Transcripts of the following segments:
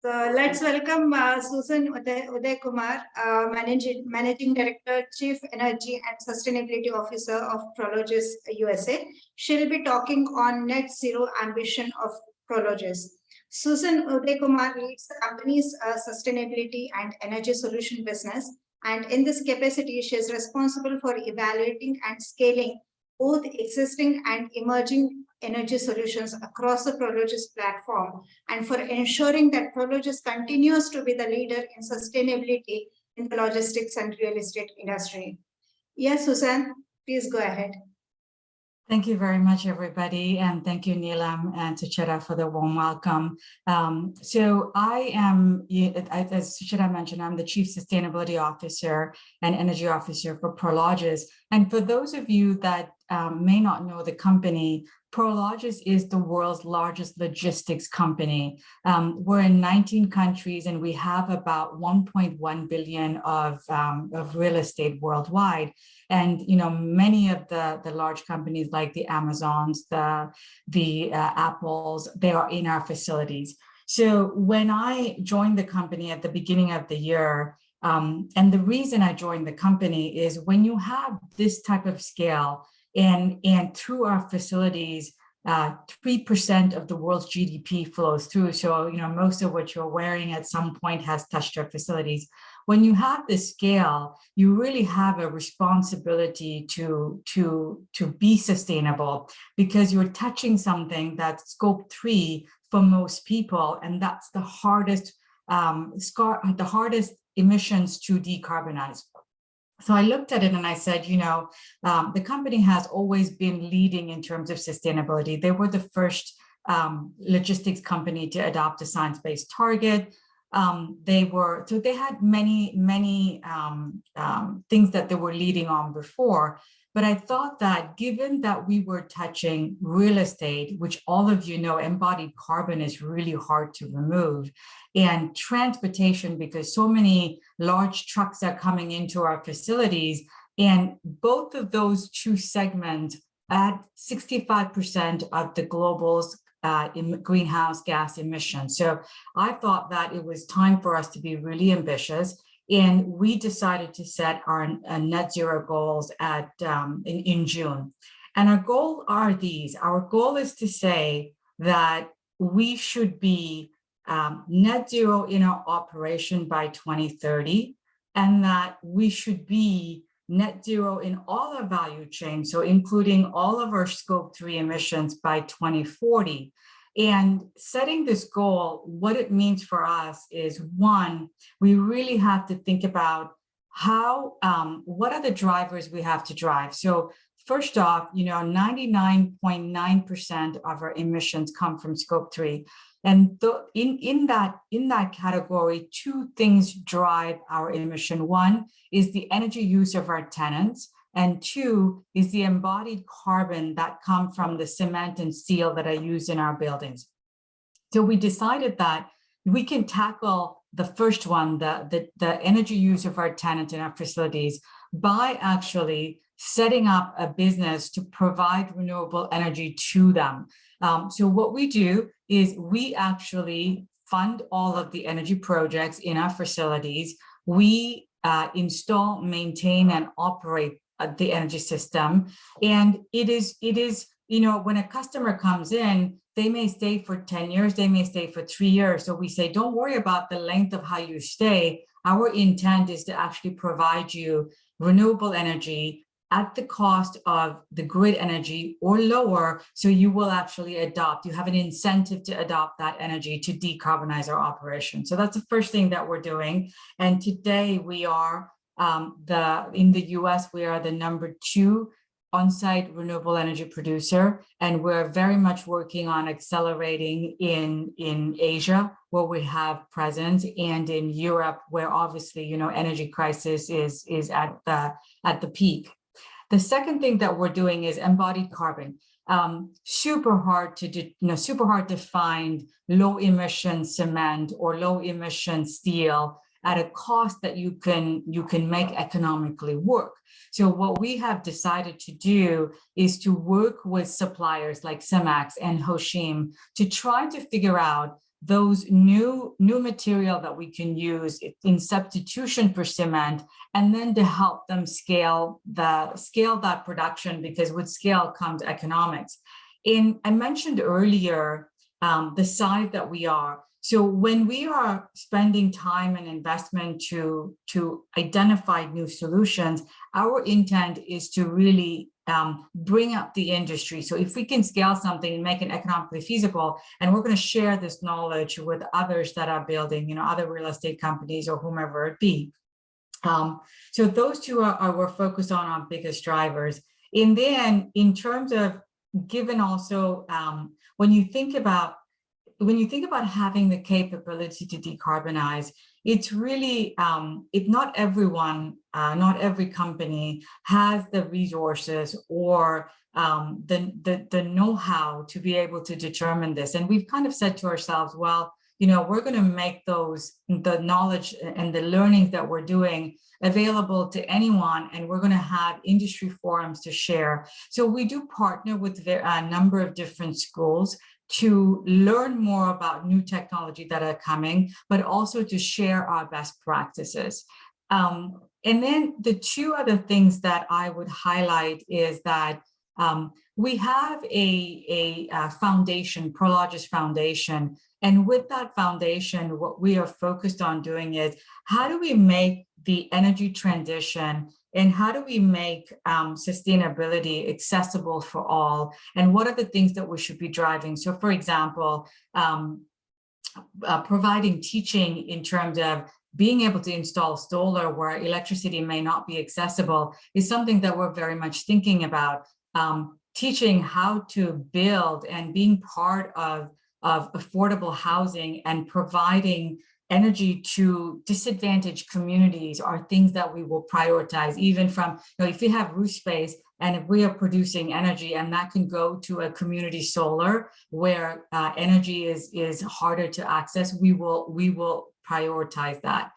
So let's welcome Susan Uthayakumar, Managing Director, Chief Energy and Sustainability Officer of Prologis USA. She'll be talking on net zero ambition of Prologis. Susan Uthayakumar leads the company's sustainability and energy solution business. And in this capacity, she is responsible for evaluating and scaling both existing and emerging energy solutions across the Prologis platform, and for ensuring that Prologis continues to be the leader in sustainability in the logistics and real estate industry. Yes, Susan, please go ahead. Thank you very much, everybody, and thank you, Neelam and Sucheta, for the warm welcome. So I am, as Sucheta mentioned, I'm the Chief Sustainability Officer and Energy Officer for Prologis. And for those of you that may not know the company, Prologis is the world's largest logistics company. We're in 19 countries, and we have about 1.1 billion of real estate worldwide. And many of the large companies like the Amazons, the Apples, they are in our facilities. So when I joined the company at the beginning of the year, and the reason I joined the company is when you have this type of scale, and through our facilities, 3% of the world's GDP flows through. So, most of what you're wearing at some point has touched our facilities. When you have this scale, you really have a responsibility to be sustainable, because you're touching something that's scope 3 for most people, and that's the hardest emissions to decarbonize. So I looked at it and I said, the company has always been leading in terms of sustainability. They were the first logistics company to adopt a science-based target. They had many things that they were leading on before. But I thought that given that we were touching real estate, which all of you know, embodied carbon is really hard to remove, and transportation, because so many large trucks are coming into our facilities, and both of those two segments add 65% of the global's greenhouse gas emissions. So I thought that it was time for us to be really ambitious. And we decided to set our net zero goals in June. And our goals are these. Our goal is to say that we should be net zero in our operation by 2030, and that we should be net zero in all our value chain, so including all of our scope 3 emissions by 2040. And setting this goal, what it means for us is, one, we really have to think about what are the drivers we have to drive. So first off, 99.9% of our emissions come from scope 3. And in that category, two things drive our emission. One is the energy use of our tenants, and two is the embodied carbon that come from the cement and steel that are used in our buildings. So we decided that we can tackle the first one, the energy use of our tenants in our facilities, by actually setting up a business to provide renewable energy to them. So what we do is we actually fund all of the energy projects in our facilities. We install, maintain, and operate the energy system. And it is, when a customer comes in, they may stay for 10 years, they may stay for 3 years. So we say, don't worry about the length of how you stay. Our intent is to actually provide you renewable energy at the cost of the grid energy or lower, so you will actually adopt. You have an incentive to adopt that energy to decarbonize our operation. So that's the first thing that we're doing. And today we are in the US, we are the #2 on-site renewable energy producer, and we're very much working on accelerating in Asia, where we have presence, and in Europe, where obviously energy crisis is at the peak. The second thing that we're doing is embodied carbon. Super hard to find low emission cement or low emission steel at a cost that you can make economically work. So what we have decided to do is to work with suppliers like Cemex and Hoshim to try to figure out those new material that we can use in substitution for cement, and then to help them scale that production, because with scale comes economics. I mentioned earlier the size that we are. So when we are spending time and investment to identify new solutions, our intent is to really bring up the industry. So if we can scale something and make it economically feasible, and we're going to share this knowledge with others that are building, other real estate companies or whomever it be. So those two are we're focused on our biggest drivers. And then in terms of given also, when you think about having the capability to decarbonize, it's really, not every company has the resources or the know-how to be able to determine this. And we've kind of said to ourselves, well, we're going to make the knowledge and the learning that we're doing available to anyone, and we're going to have industry forums to share. So we do partner with a number of different schools to learn more about new technology that are coming, but also to share our best practices. And then the two other things that I would highlight is that we have a foundation, Prologis Foundation. And with that foundation, what we are focused on doing is how do we make the energy transition and how do we make sustainability accessible for all? And what are the things that we should be driving? So for example, providing teaching in terms of being able to install solar where electricity may not be accessible is something that we're very much thinking about. Teaching how to build and being part of affordable housing and providing energy to disadvantaged communities are things that we will prioritize, even from, if we have roof space and if we are producing energy and that can go to a community solar where energy is harder to access, we will prioritize that.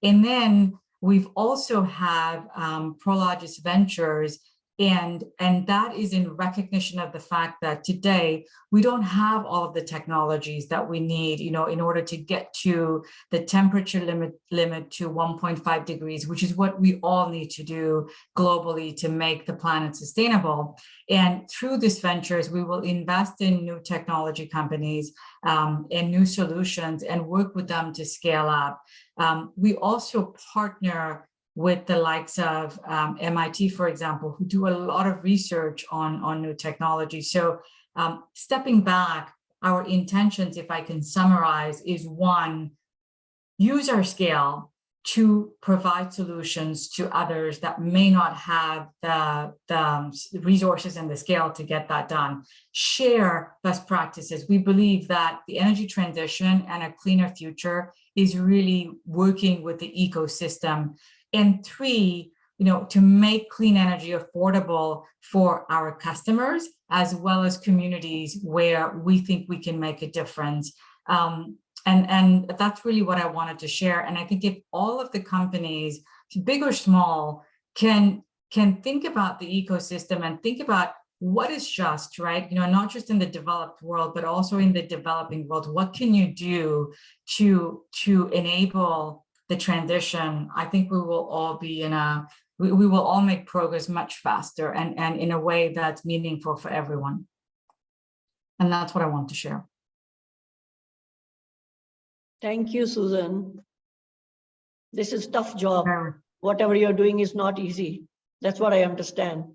And then we've also have Prologis Ventures, and that is in recognition of the fact that today we don't have all of the technologies that we need, in order to get to the temperature limit to 1.5 degrees, which is what we all need to do globally to make the planet sustainable. And through this ventures, we will invest in new technology companies and new solutions and work with them to scale up. We also partner with the likes of MIT, for example, who do a lot of research on new technology. So stepping back, our intentions, if I can summarize, is one, use our scale to provide solutions to others that may not have the resources and the scale to get that done. Share best practices. We believe that the energy transition and a cleaner future is really working with the ecosystem. And three, to make clean energy affordable for our customers, as well as communities where we think we can make a difference. And that's really what I wanted to share. And I think if all of the companies, big or small, can think about the ecosystem and think about what is just, right? Not just in the developed world, but also in the developing world, what can you do to enable the transition? I think we will all be we will all make progress much faster and in a way that's meaningful for everyone. And that's what I want to share. Thank you, Susan. This is a tough job. Yeah. Whatever you're doing is not easy. That's what I understand.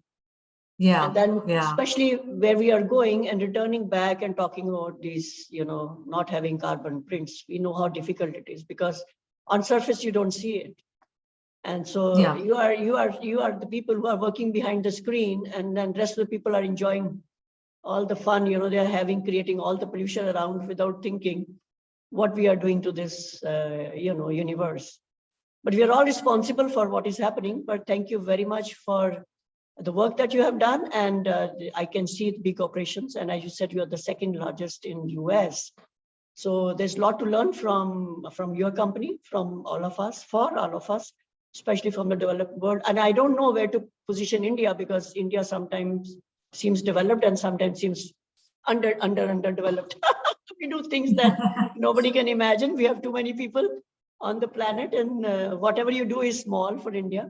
Yeah. And then yeah. especially where we are going and returning back and talking about these, not having carbon prints, we know how difficult it is because on surface you don't see it. And so Yeah. you are the people who are working behind the screen, and then the rest of the people are enjoying all the fun, they are creating all the pollution around without thinking what we are doing to this, universe. But we are all responsible for what is happening. But thank you very much for the work that you have done. And I can see the big operations. And as you said, you are the second largest in the US. So there's a lot to learn from your company, from all of us, for all of us, especially from the developed world. And I don't know where to position India, because India sometimes seems developed and sometimes seems underdeveloped. We do things that nobody can imagine. We have too many people on the planet, and whatever you do is small for India.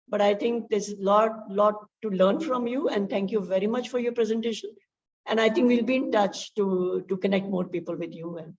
But I think there's a lot to learn from you, and thank you very much for your presentation. And I think we'll be in touch to connect more people with you. And